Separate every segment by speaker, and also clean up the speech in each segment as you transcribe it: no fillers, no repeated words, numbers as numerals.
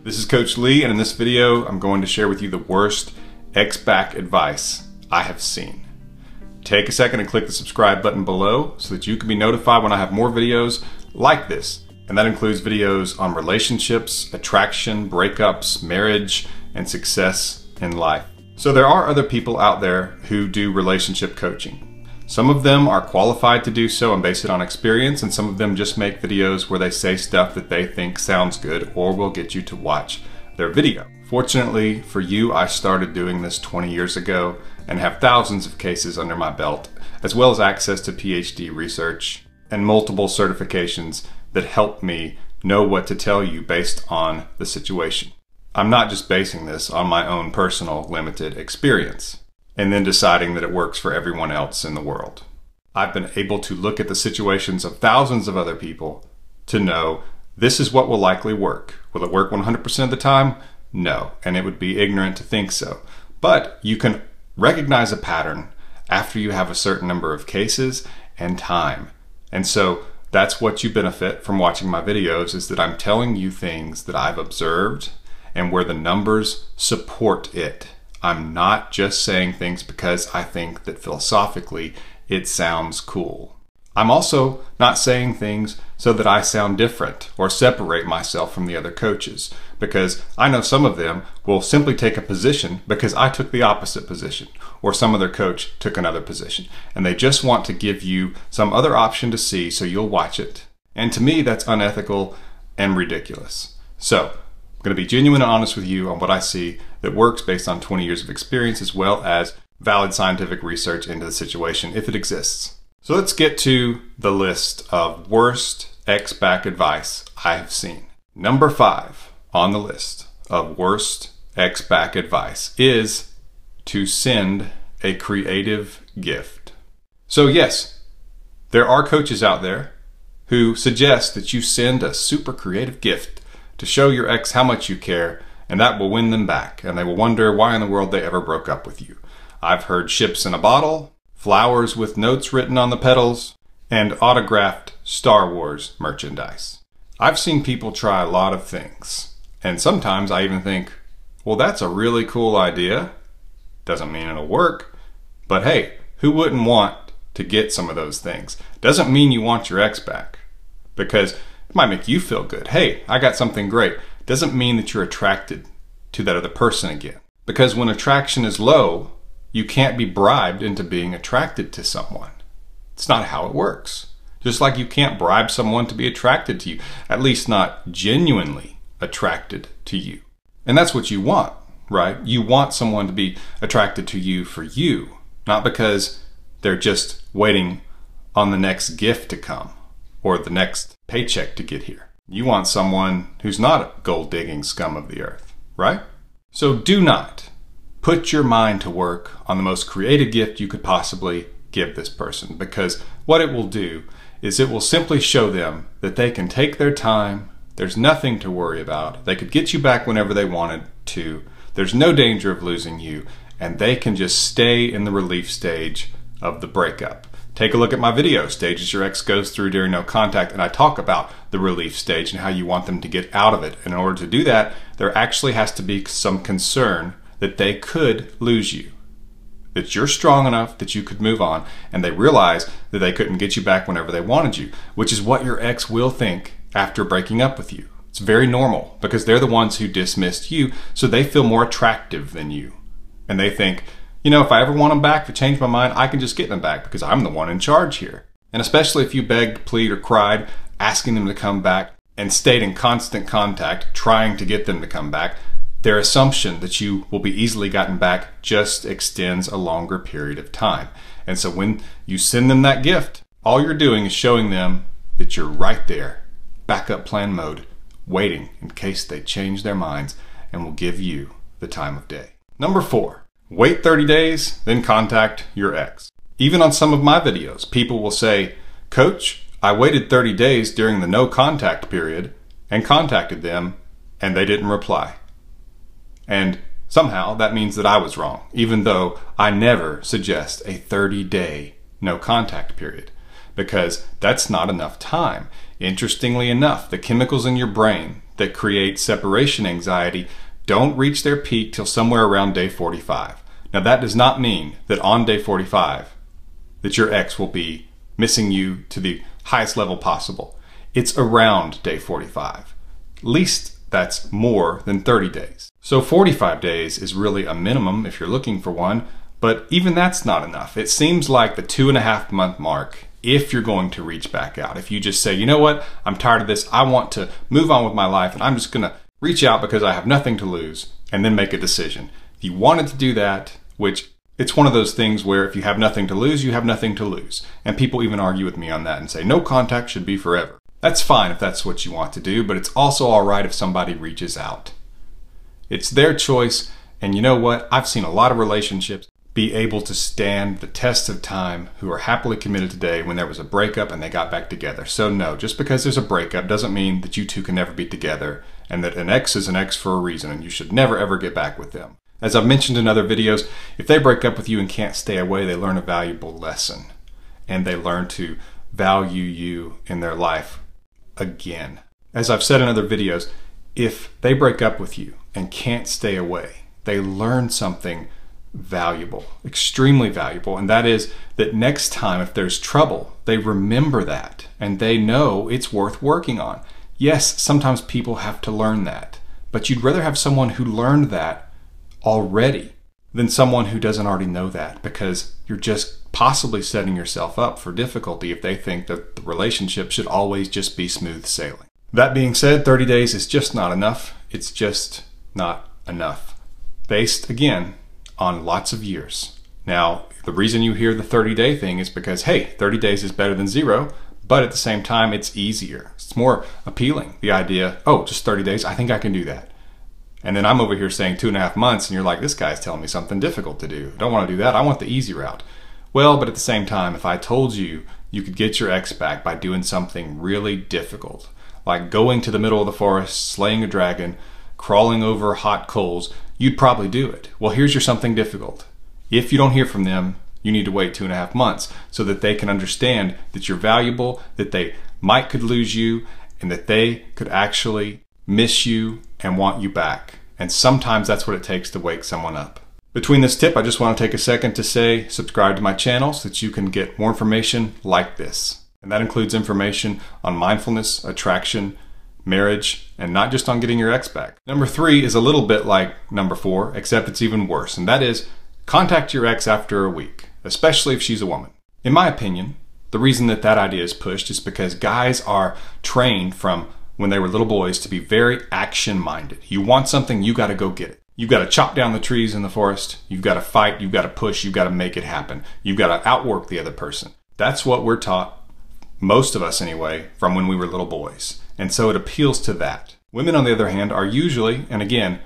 Speaker 1: This is Coach Lee, and in this video, I'm going to share with you the worst X-back advice I have seen. Take a second and click the subscribe button below so that you can be notified when I have more videos like this. And that includes videos on relationships, attraction, breakups, marriage, and success in life. So there are other people out there who do relationship coaching. Some of them are qualified to do so and base it on experience, and some of them just make videos where they say stuff that they think sounds good or will get you to watch their video. Fortunately for you, I started doing this 20 years ago and have thousands of cases under my belt, as well as access to PhD research and multiple certifications that help me know what to tell you based on the situation. I'm not just basing this on my own personal limited experience and then deciding that it works for everyone else in the world. I've been able to look at the situations of thousands of other people to know this is what will likely work. Will it work 100% of the time? No, and it would be ignorant to think so. But you can recognize a pattern after you have a certain number of cases and time. And so that's what you benefit from watching my videos, is that I'm telling you things that I've observed and where the numbers support it. I'm not just saying things because I think that philosophically it sounds cool. I'm also not saying things so that I sound different or separate myself from the other coaches, because I know some of them will simply take a position because I took the opposite position or some other coach took another position, and they just want to give you some other option to see so you'll watch it. And to me, that's unethical and ridiculous. So I'm going to be genuine and honest with you on what I see that works based on 20 years of experience, as well as valid scientific research into the situation, if it exists. So let's get to the list of worst X-back advice I have seen. Number 5 on the list of worst X-back advice is to send a creative gift. So yes, there are coaches out there who suggest that you send a super creative gift to show your ex how much you care, and that will win them back, and they will wonder why in the world they ever broke up with you. I've heard ships in a bottle, flowers with notes written on the petals, and autographed Star Wars merchandise. I've seen people try a lot of things, and sometimes I even think, well, that's a really cool idea. Doesn't mean it'll work, but hey, who wouldn't want to get some of those things? Doesn't mean you want your ex back, because it might make you feel good. Hey, I got something great. Doesn't mean that you're attracted to that other person again. Because when attraction is low, you can't be bribed into being attracted to someone. It's not how it works. Just like you can't bribe someone to be attracted to you, at least not genuinely attracted to you. And that's what you want, right? You want someone to be attracted to you for you, not because they're just waiting on the next gift to come or the next paycheck to get here. You want someone who's not a gold-digging scum of the earth, right? So do not put your mind to work on the most creative gift you could possibly give this person, because what it will do is it will simply show them that they can take their time, there's nothing to worry about, they could get you back whenever they wanted to, there's no danger of losing you, and they can just stay in the relief stage of the breakup. Take a look at my video, Stages Your Ex Goes Through During No Contact, and I talk about the relief stage and how you want them to get out of it. And in order to do that, there actually has to be some concern that they could lose you, that you're strong enough that you could move on, and they realize that they couldn't get you back whenever they wanted you, which is what your ex will think after breaking up with you. It's very normal, because they're the ones who dismissed you, so they feel more attractive than you. And they think, you know, if I ever want them back, if I change my mind, I can just get them back because I'm the one in charge here. And especially if you begged, plead, or cried, asking them to come back and stayed in constant contact, trying to get them to come back, their assumption that you will be easily gotten back just extends a longer period of time. And so when you send them that gift, all you're doing is showing them that you're right there, backup plan mode, waiting in case they change their minds, and will give you the time of day. Number 4. Wait 30 days, then contact your ex. Even on some of my videos, people will say, Coach, I waited 30 days during the no contact period and contacted them, and they didn't reply. And somehow that means that I was wrong, even though I never suggest a 30-day no contact period, because that's not enough time. Interestingly enough, the chemicals in your brain that create separation anxiety don't reach their peak till somewhere around day 45. Now that does not mean that on day 45 that your ex will be missing you to the highest level possible. It's around day 45. At least that's more than 30 days. So 45 days is really a minimum if you're looking for one, but even that's not enough. It seems like the 2.5 month mark if you're going to reach back out. If you just say, you know what, I'm tired of this, I want to move on with my life and I'm just gonna reach out because I have nothing to lose, and then make a decision. If you wanted to do that, which it's one of those things where if you have nothing to lose, you have nothing to lose. And people even argue with me on that and say no contact should be forever. That's fine if that's what you want to do, but it's also all right if somebody reaches out. It's their choice, and you know what? I've seen a lot of relationships be able to stand the test of time who are happily committed today when there was a breakup and they got back together. So no, just because there's a breakup doesn't mean that you two can never be together, and that an ex is an ex for a reason and you should never ever get back with them. As I've mentioned in other videos, if they break up with you and can't stay away, they learn a valuable lesson and they learn to value you in their life again. As I've said in other videos, if they break up with you and can't stay away, they learn something valuable, extremely valuable, and that is that next time if there's trouble, they remember that and they know it's worth working on. Yes, sometimes people have to learn that, but you'd rather have someone who learned that already than someone who doesn't already know that, because you're just possibly setting yourself up for difficulty if they think that the relationship should always just be smooth sailing. That being said, 30 days is just not enough. It's just not enough. Based, again, on lots of years. Now, the reason you hear the 30-day thing is because, hey, 30 days is better than 0, but at the same time, it's easier. It's more appealing. The idea, oh, just 30 days, I think I can do that. And then I'm over here saying 2.5 months, and you're like, this guy's telling me something difficult to do. I don't want to do that. I want the easy route. Well, but at the same time, if I told you you could get your ex back by doing something really difficult, like going to the middle of the forest, slaying a dragon, crawling over hot coals, you'd probably do it. Well, here's your something difficult. If you don't hear from them, you need to wait 2.5 months so that they can understand that you're valuable, that they might could lose you, and that they could actually miss you and want you back. And sometimes that's what it takes to wake someone up. Between this tip, I just want to take a second to say subscribe to my channel so that you can get more information like this. And that includes information on mindfulness, attraction, marriage, and not just on getting your ex back. Number 3 is a little bit like number 4, except it's even worse, and that is contact your ex after a week, especially if she's a woman. In my opinion, the reason that that idea is pushed is because guys are trained from when they were little boys to be very action-minded. You want something, you got to go get it. You've got to chop down the trees in the forest, you've got to fight, you've got to push, you've got to make it happen. You've got to outwork the other person. That's what we're taught, most of us anyway, from when we were little boys. And so it appeals to that. Women, on the other hand, are usually, and again,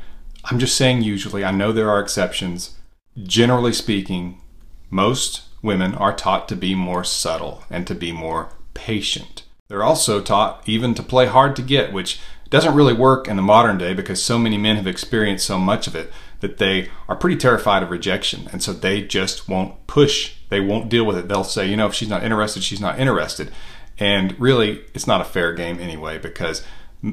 Speaker 1: I'm just saying usually, I know there are exceptions, generally speaking, most women are taught to be more subtle and to be more patient. They're also taught even to play hard to get, which doesn't really work in the modern day because so many men have experienced so much of it that they are pretty terrified of rejection. And so they just won't push. They won't deal with it. They'll say, you know, if she's not interested, she's not interested. And really, it's not a fair game anyway, because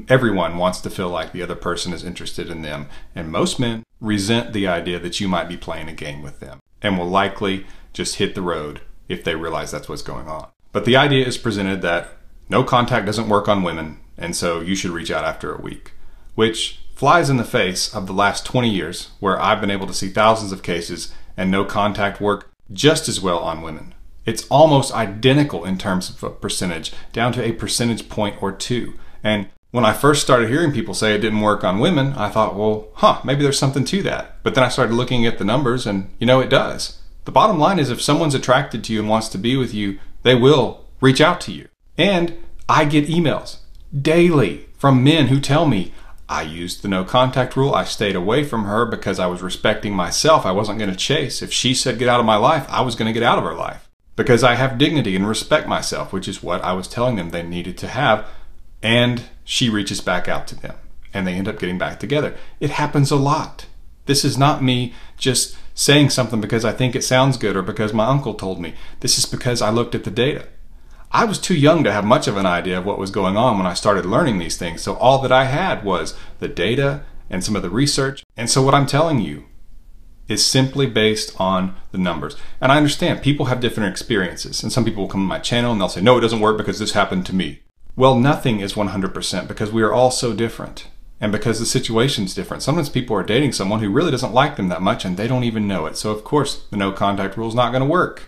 Speaker 1: everyone wants to feel like the other person is interested in them. And most men resent the idea that you might be playing a game with them and will likely just hit the road if they realize that's what's going on. But the idea is presented that no contact doesn't work on women, and so you should reach out after a week, which flies in the face of the last 20 years where I've been able to see thousands of cases and no contact work just as well on women. It's almost identical in terms of a percentage, down to a percentage point or 2. And when I first started hearing people say it didn't work on women, I thought, well, maybe there's something to that. But then I started looking at the numbers and, you know, it does. The bottom line is if someone's attracted to you and wants to be with you, they will reach out to you. And I get emails daily from men who tell me, I used the no contact rule. I stayed away from her because I was respecting myself. I wasn't going to chase. If she said get out of my life, I was going to get out of her life because I have dignity and respect myself, which is what I was telling them they needed to have. And she reaches back out to them and they end up getting back together. It happens a lot. This is not me just saying something because I think it sounds good or because my uncle told me. This is because I looked at the data. I was too young to have much of an idea of what was going on when I started learning these things. So all that I had was the data and some of the research. And so what I'm telling you is simply based on the numbers. And I understand people have different experiences. And some people will come on my channel and they'll say, no, it doesn't work because this happened to me. Well, nothing is 100% because we are all so different. And because the situation's different. Sometimes people are dating someone who really doesn't like them that much and they don't even know it. So of course, the no contact rule is not going to work.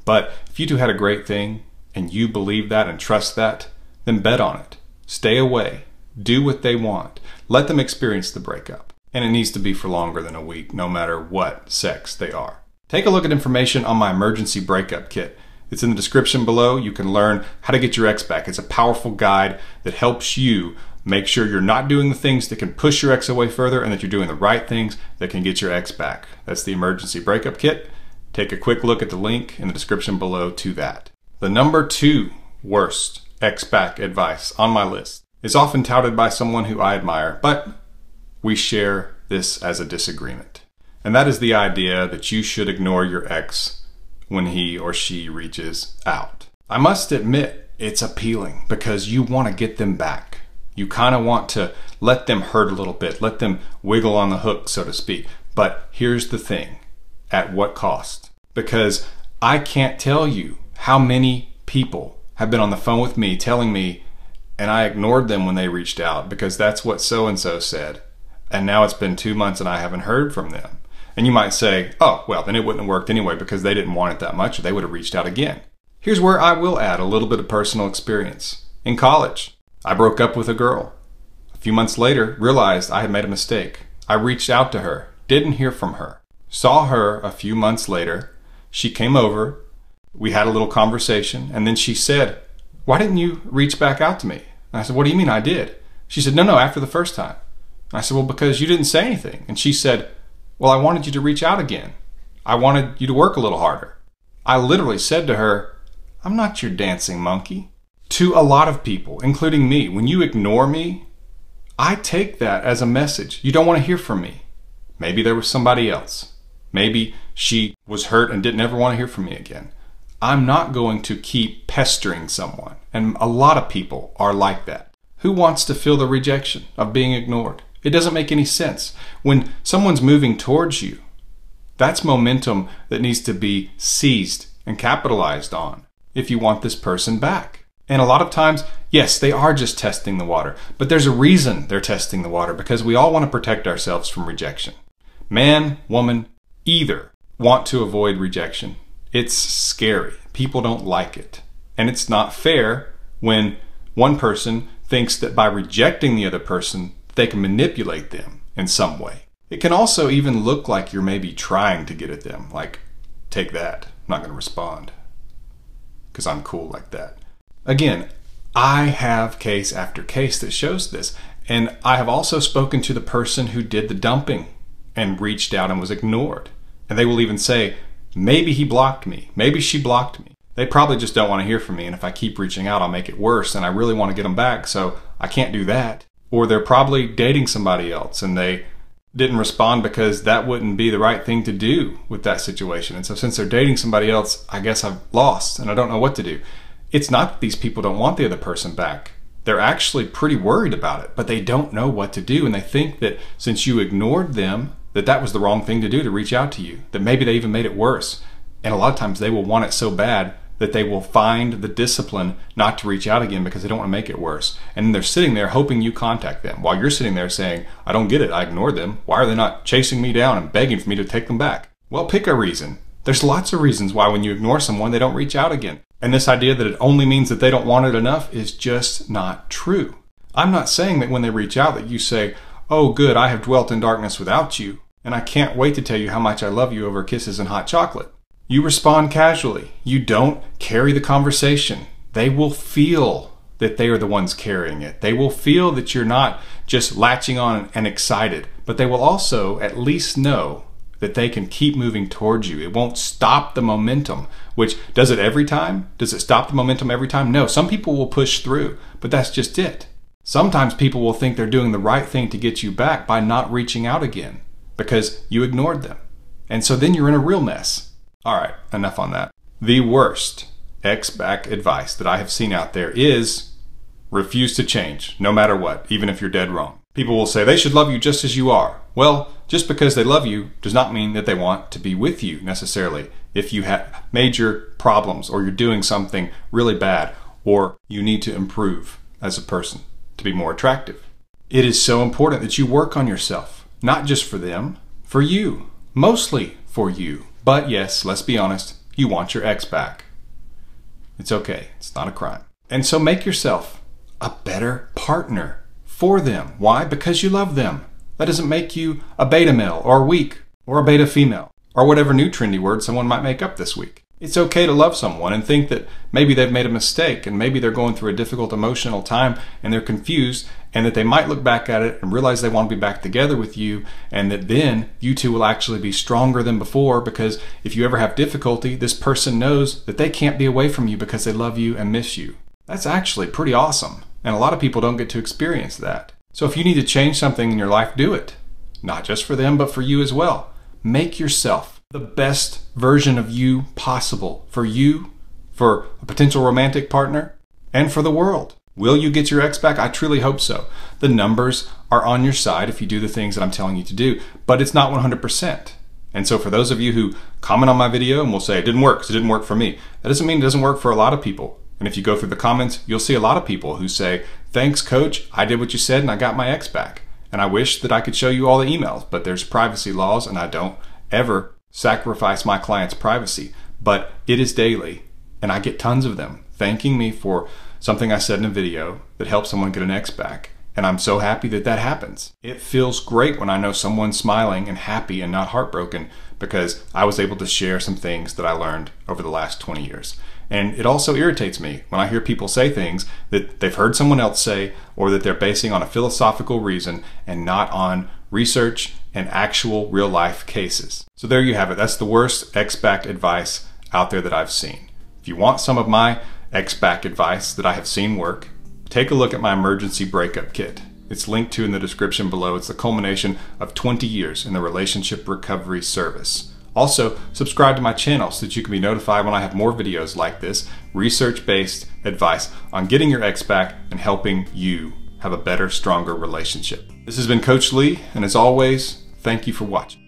Speaker 1: But if you two had a great thing and you believe that and trust that, then bet on it. Stay away. Do what they want. Let them experience the breakup. And it needs to be for longer than a week, no matter what sex they are. Take a look at information on my emergency breakup kit. It's in the description below. You can learn how to get your ex back. It's a powerful guide that helps you make sure you're not doing the things that can push your ex away further and that you're doing the right things that can get your ex back. That's the emergency breakup kit. Take a quick look at the link in the description below to that. The number 2 worst ex back advice on my list is often touted by someone who I admire, but we share this as a disagreement. And that is the idea that you should ignore your ex when he or she reaches out. I must admit, it's appealing because you want to get them back. You kind of want to let them hurt a little bit, let them wiggle on the hook, so to speak. But here's the thing, at what cost? Because I can't tell you how many people have been on the phone with me telling me, and I ignored them when they reached out because that's what so-and-so said. And now it's been 2 months and I haven't heard from them. And you might say, oh, well, then it wouldn't have worked anyway because they didn't want it that much or they would have reached out again. Here's where I will add a little bit of personal experience. In college, I broke up with a girl. A few months later, realized I had made a mistake. I reached out to her, didn't hear from her. Saw her a few months later. She came over. We had a little conversation. And then she said, why didn't you reach back out to me? And I said, what do you mean I did? She said, no, after the first time. And I said, well, because you didn't say anything. And she said, well, I wanted you to reach out again. I wanted you to work a little harder. I literally said to her, I'm not your dancing monkey. To a lot of people, including me, when you ignore me, I take that as a message. You don't want to hear from me. Maybe there was somebody else. Maybe she was hurt and didn't ever want to hear from me again. I'm not going to keep pestering someone. And a lot of people are like that. Who wants to feel the rejection of being ignored? It doesn't make any sense. When someone's moving towards you, that's momentum that needs to be seized and capitalized on if you want this person back. And a lot of times, yes, they are just testing the water, but there's a reason they're testing the water because we all want to protect ourselves from rejection. Man, woman, either want to avoid rejection. It's scary. People don't like it. And it's not fair when one person thinks that by rejecting the other person, they can manipulate them in some way. It can also even look like you're maybe trying to get at them. Like, take that. I'm not going to respond because I'm cool like that. Again, I have case after case that shows this. And I have also spoken to the person who did the dumping and reached out and was ignored. And they will even say, maybe he blocked me. Maybe she blocked me. They probably just don't want to hear from me. And if I keep reaching out, I'll make it worse. And I really want to get them back. So I can't do that. Or they're probably dating somebody else and they didn't respond because that wouldn't be the right thing to do with that situation. And so since they're dating somebody else, I guess I've lost and I don't know what to do. It's not that these people don't want the other person back. They're actually pretty worried about it, but they don't know what to do. And they think that since you ignored them, that was the wrong thing to do to reach out to you, that maybe they even made it worse. And a lot of times they will want it so bad that they will find the discipline not to reach out again because they don't want to make it worse. And they're sitting there hoping you contact them while you're sitting there saying, I don't get it, I ignored them. Why are they not chasing me down and begging for me to take them back? Well, pick a reason. There's lots of reasons why when you ignore someone, they don't reach out again. And this idea that it only means that they don't want it enough is just not true. I'm not saying that when they reach out that you say, oh good, I have dwelt in darkness without you, and I can't wait to tell you how much I love you over kisses and hot chocolate. You respond casually. You don't carry the conversation. They will feel that they are the ones carrying it. They will feel that you're not just latching on and excited, but they will also at least know that they can keep moving towards you. It won't stop the momentum, which does it every time? Does it stop the momentum every time? No, some people will push through, but that's just it. Sometimes people will think they're doing the right thing to get you back by not reaching out again because you ignored them. And so then you're in a real mess. All right, enough on that. The worst ex-back advice that I have seen out there is refuse to change, no matter what, even if you're dead wrong. People will say they should love you just as you are. Well, just because they love you does not mean that they want to be with you necessarily. If you have major problems or you're doing something really bad or you need to improve as a person to be more attractive. It is so important that you work on yourself, not just for them, for you, mostly for you. But yes, let's be honest, you want your ex back. It's okay, it's not a crime. And so make yourself a better partner for them. Why? Because you love them. That doesn't make you a beta male or weak or a beta female or whatever new trendy word someone might make up this week. It's okay to love someone and think that maybe they've made a mistake and maybe they're going through a difficult emotional time and they're confused, and that they might look back at it and realize they want to be back together with you, and that then you two will actually be stronger than before, because if you ever have difficulty, this person knows that they can't be away from you because they love you and miss you. That's actually pretty awesome, and a lot of people don't get to experience that. So if you need to change something in your life, do it. Not just for them, but for you as well. Make yourself the best version of you possible, for you, for a potential romantic partner, and for the world. Will you get your ex back? I truly hope so. The numbers are on your side if you do the things that I'm telling you to do, but it's not 100%. And so for those of you who comment on my video and will say, it didn't work because it didn't work for me, that doesn't mean it doesn't work for a lot of people. And if you go through the comments, you'll see a lot of people who say, thanks coach, I did what you said and I got my ex back. And I wish that I could show you all the emails, but there's privacy laws and I don't ever sacrifice my clients' privacy. But it is daily and I get tons of them thanking me for something I said in a video that helped someone get an ex back. And I'm so happy that that happens. It feels great when I know someone's smiling and happy and not heartbroken because I was able to share some things that I learned over the last 20 years. And it also irritates me when I hear people say things that they've heard someone else say, or that they're basing on a philosophical reason and not on research and actual real life cases. So there you have it. That's the worst ex-back advice out there that I've seen. If you want some of my ex-back advice that I have seen work, take a look at my emergency breakup kit. It's linked to in the description below. It's the culmination of 20 years in the relationship recovery service. Also, subscribe to my channel so that you can be notified when I have more videos like this, research-based advice on getting your ex back and helping you have a better, stronger relationship. This has been Coach Lee, and as always, thank you for watching.